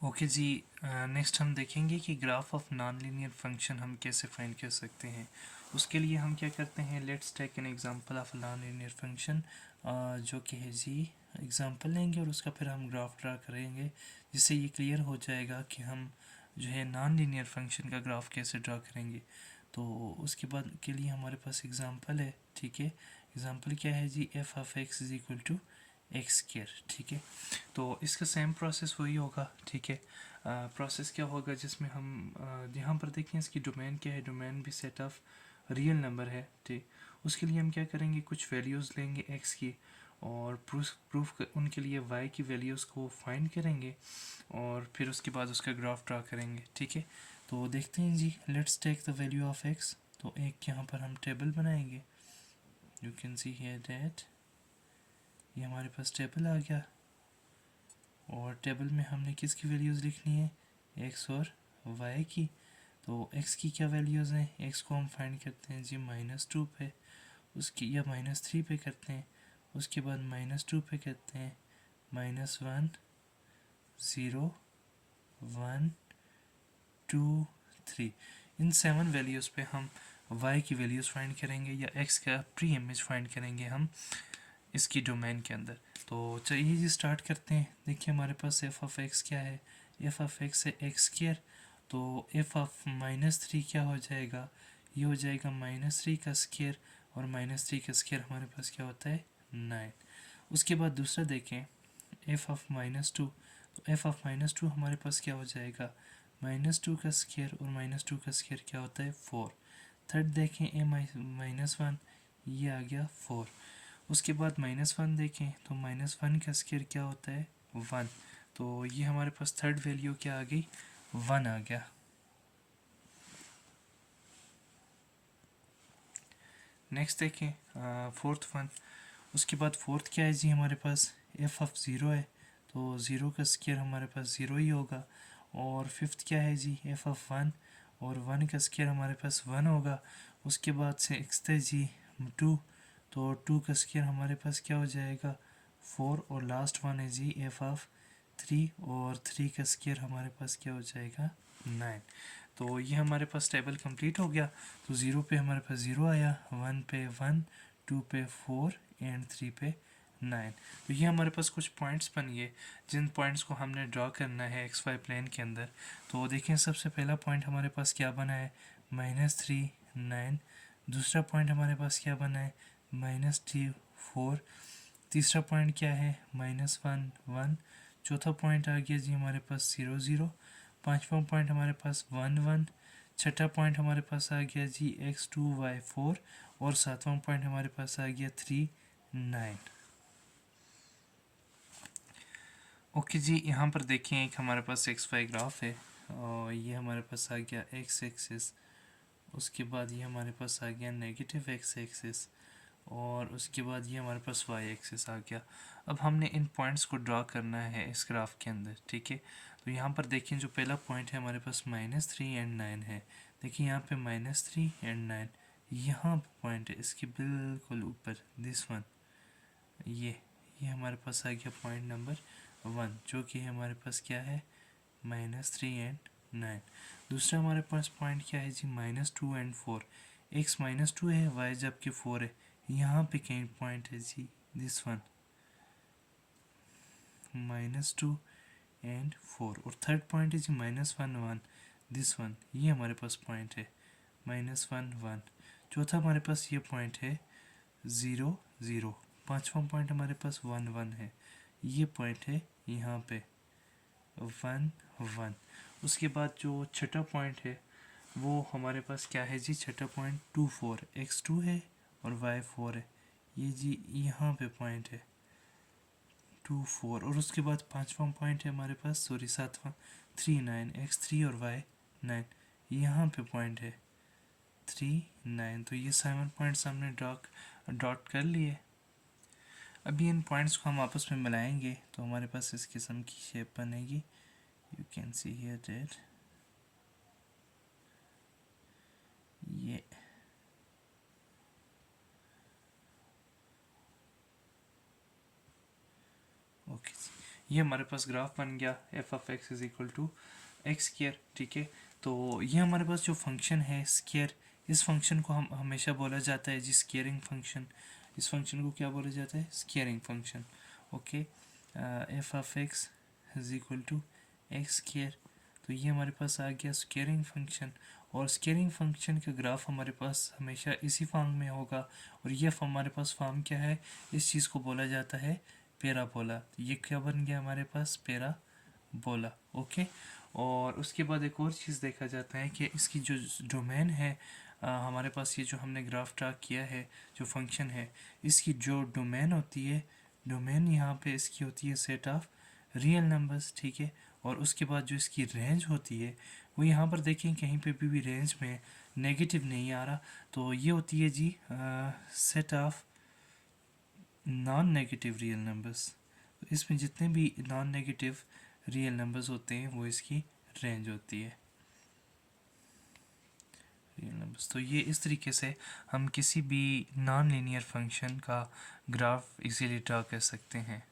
Okay जी। Next हम देखेंगे कि graph of non linear function हम कैसे फाइंड कर सकते हैं। उसके लिए हम क्या करते हैं, let's take an example of non linear function, जो कि है जी एग्जांपल लेंगे और उसका फिर हम ग्राफ ड्रा करेंगे, जिससे ये क्लियर हो जाएगा कि हम जो है नॉन लीनियर फंक्शन का ग्राफ कैसे ड्रा करेंगे। तो उसके बाद के लिए हमारे पास एग्जांपल है, ठीक है। एग्जांपल क्या है जी, F of X is equal to X square, ठीक है। तो इसका सेम प्रोसेस वही होगा, ठीक है। प्रोसेस क्या होगा जिसमें हम यहाँ पर देखें इसकी डोमेन क्या है, डोमेन भी सेट ऑफ रियल नंबर है, ठीक। उसके लिए हम क्या करेंगे, कुछ वैल्यूज़ लेंगे एक्स की और प्रूफ उनके लिए वाई की वैल्यूज़ को फाइंड करेंगे और फिर उसके बाद उसका ग्राफ ड्रा करेंगे, ठीक है। तो देखते हैं जी, let's take the value of X. तो एक यहाँ पर हम टेबल बनाएंगे, you can see here that ये हमारे पास टेबल आ गया और टेबल में हमने किसकी वैल्यूज़ लिखनी है, एक्स और वाई की। तो एक्स की क्या वैल्यूज़ हैं, एक्स को हम फाइंड करते हैं जी -2 पे, उसकी या -3 पे करते हैं, उसके बाद -2 पे करते हैं, -1 0 1 2 3। इन 7 वैल्यूज़ पे हम वाई की वैल्यूज़ फाइंड करेंगे या एक्स का प्री इमेज फाइंड करेंगे हम इसकी डोमेन के अंदर। तो चलिए जी स्टार्ट करते हैं। देखिए हमारे पास एफ ऑफ एक्स क्या है, एफ ऑफ एक्स है एक्स स्क्वायर। तो एफ ऑफ -3 क्या हो जाएगा, ये हो जाएगा -3 का स्क्वायर और -3 का स्क्वायर हमारे पास क्या होता है 9। उसके बाद दूसरा देखें एफ ऑफ -2, तो एफ ऑफ -2 हमारे पास क्या हो जाएगा, -2 का स्क्वायर और -2 का स्क्वायर क्या होता है 4। थर्ड देखें ए -1, ये आ गया 4। उसके बाद -1 देखें तो -1 का स्क्वायर क्या होता है 1। तो ये हमारे पास थर्ड वैल्यू क्या आ गई, 1 आ गया। नेक्स्ट देखें फोर्थ वन। उसके बाद फोर्थ क्या है जी हमारे पास, एफ ऑफ ज़ीरो है, तो ज़ीरो का स्क्वायर हमारे पास ज़ीरो ही होगा। और फिफ्थ क्या है जी, एफ ऑफ 1, और 1 का स्क्वायर हमारे पास 1 होगा। उसके बाद सिक्स्थ है जी 2, तो 2 का स्क्वायर हमारे पास क्या हो जाएगा 4। और लास्ट वन है जी एफ ऑफ 3, और 3 का स्क्वायर हमारे पास क्या हो जाएगा 9। तो ये हमारे पास टेबल कंप्लीट हो गया। तो ज़ीरो पे हमारे पास ज़ीरो आया, 1 पे 1, 2 पे 4 एंड 3 पे 9। तो ये हमारे पास कुछ पॉइंट्स बन गए जिन पॉइंट्स को हमने ड्रॉ करना है एक्स वाई प्लेन के अंदर। तो देखिए सबसे पहला पॉइंट हमारे पास क्या बना है, -3 9। दूसरा पॉइंट हमारे पास क्या बना है, -2 4। तीसरा पॉइंट क्या है, -1 1। चौथा पॉइंट आ गया जी हमारे पास 0 0। पांचवा पॉइंट हमारे पास 1 1। छठा पॉइंट हमारे पास आ गया जी x2y4। और सातवां पॉइंट हमारे पास आ गया 3 9। ओके जी, यहाँ पर देखें एक हमारे पास एक्स वाई ग्राफ है और ये हमारे पास आ गया एक्स एक्सिस। उसके बाद ये हमारे पास आ गया नेगेटिव एक्स एक्सिस और उसके बाद ये हमारे पास वाई एक्सिस आ गया। अब हमने इन पॉइंट्स को ड्रॉ करना है इस ग्राफ के अंदर, ठीक है। तो यहाँ पर देखें जो पहला पॉइंट है हमारे पास -3 एंड 9 है। देखिए यहाँ पे -3 एंड 9, यहाँ पे पॉइंट है इसके बिल्कुल ऊपर, दिस वन, ये हमारे पास आ गया पॉइंट नंबर 1, जो कि हमारे पास क्या है -3 एंड 9। दूसरा हमारे पास पॉइंट क्या है जी, -2 एंड 4। एक्स -2 है, वाई जबकि 4 है। यहाँ पे कहीं पॉइंट है जी, दिस वन, -2 एंड 4। और थर्ड पॉइंट है जी -1 1, दिस वन, ये हमारे पास पॉइंट है -1 1। चौथा हमारे पास ये पॉइंट है 0 0। पांचवा पॉइंट हमारे पास 1 1 है, ये पॉइंट है यहाँ पे 1 1। उसके बाद जो छठा पॉइंट है वो हमारे पास क्या है जी, छठा पॉइंट 2 4। x2 है और y4 है, ये जी यहाँ पे पॉइंट है 2 4। और उसके बाद पांचवा पॉइंट है हमारे पास, सॉरी सातवां, 3 9। x3 और y 9, यहाँ पे पॉइंट है 3 9। तो ये 7 पॉइंट्स हमने डॉट कर लिए। अभी इन पॉइंट्स को हम आपस में मिलाएंगे तो हमारे पास इस किस्म की शेप बनेगी। You can see here that ये ओके, ये हमारे पास ग्राफ बन गया F of X is equal to X square, ठीक है। तो ये हमारे पास जो फंक्शन है स्क्वायर, इस फंक्शन को हम हमेशा बोला जाता है जी स्क्वेयरिंग फंक्शन। इस फंक्शन को क्या बोला जाता है? Squaring function. Okay, F of X is equal to X square. तो ये हमारे पास आ गया स्क्वेयरिंग फंक्शन, और स्क्वेयरिंग फंक्शन का ग्राफ हमारे पास हमेशा इसी फॉर्म में होगा। और ये हमारे पास फॉर्म क्या है? इस चीज़ को बोला जाता है पैराबोला। ये क्या बन गया हमारे पास? पैराबोला। ओके, और उसके बाद एक और चीज़ देखा जाता है कि इसकी जो डोमेन है, हमारे पास ये जो हमने ग्राफ ड्रा किया है, जो फंक्शन है, इसकी जो डोमेन होती है, डोमेन यहाँ पे इसकी होती है सेट ऑफ रियल नंबर्स, ठीक है। और उसके बाद जो इसकी रेंज होती है वो यहाँ पर देखें कहीं पे भी रेंज में नेगेटिव नहीं आ रहा, तो ये होती है जी set of non negative real numbers. तो इसमें जितने भी नॉन नेगेटिव रियल नंबर्स होते हैं वो इसकी रेंज होती है, रियल नंबर्स। तो ये इस तरीके से हम किसी भी नॉन लीनियर फंक्शन का ग्राफ इजीली ड्रा कर सकते हैं।